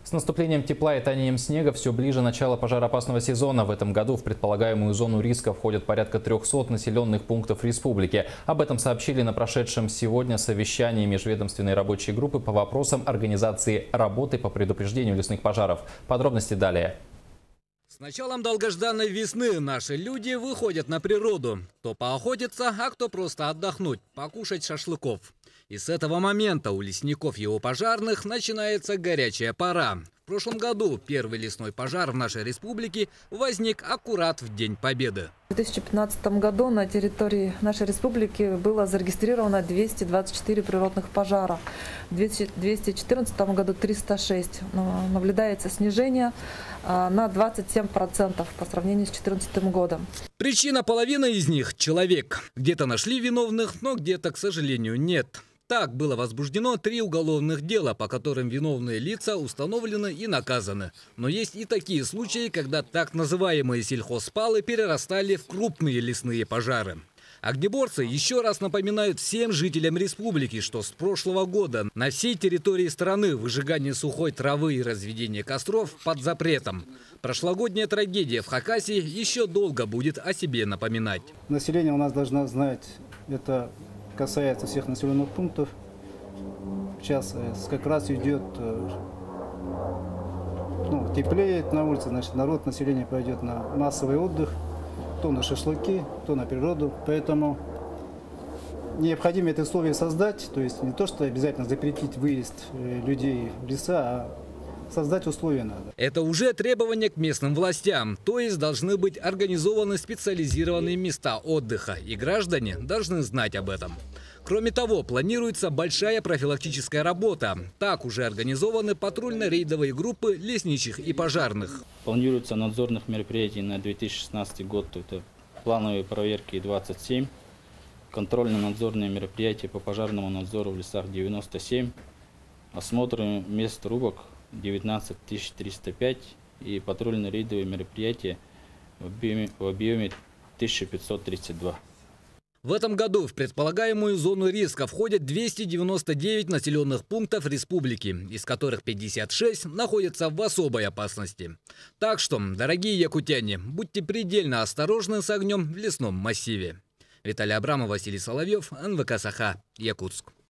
С наступлением тепла и таянием снега все ближе начало пожароопасного сезона. В этом году в предполагаемую зону риска входят порядка 300 населенных пунктов республики. Об этом сообщили на прошедшем сегодня совещании межведомственной рабочей группы по вопросам организации работы по предупреждению лесных пожаров. Подробности далее. С началом долгожданной весны наши люди выходят на природу. Кто поохотиться, а кто просто отдохнуть, покушать шашлыков. И с этого момента у лесников и у пожарных начинается горячая пора. В прошлом году первый лесной пожар в нашей республике возник аккурат в День Победы. В 2015 году на территории нашей республики было зарегистрировано 224 природных пожара. В 2014 году 306. Наблюдается снижение на 27% по сравнению с 2014 годом. Причина половины из них – человек. Где-то нашли виновных, но где-то, к сожалению, нет. Так было возбуждено 3 уголовных дела, по которым виновные лица установлены и наказаны. Но есть и такие случаи, когда так называемые сельхозпалы перерастали в крупные лесные пожары. Огнеборцы еще раз напоминают всем жителям республики, что с прошлого года на всей территории страны выжигание сухой травы и разведение костров под запретом. Прошлогодняя трагедия в Хакасии еще долго будет о себе напоминать. Население у нас должно знать, это касается всех населенных пунктов. Сейчас как раз идет, теплеет на улице, значит, население пойдет на массовый отдых, то на шашлыки, то на природу. Поэтому необходимо это условие создать, то есть не то, что обязательно запретить выезд людей в леса, а создать условия надо. Это уже требование к местным властям, то есть должны быть организованы специализированные места отдыха, и граждане должны знать об этом. Кроме того, планируется большая профилактическая работа. Так уже организованы патрульно-рейдовые группы лесничих и пожарных. Планируется надзорных мероприятий на 2016 год. Это плановые проверки 27, контрольно-надзорные мероприятия по пожарному надзору в лесах 97, осмотры мест рубок 19 305 и патрульно-рейдовые мероприятия в объеме 1532. В этом году в предполагаемую зону риска входят 299 населенных пунктов республики, из которых 56 находятся в особой опасности. Так что, дорогие якутяне, будьте предельно осторожны с огнем в лесном массиве. Виталий Абрамов, Василий Соловьев, НВК Саха, Якутск.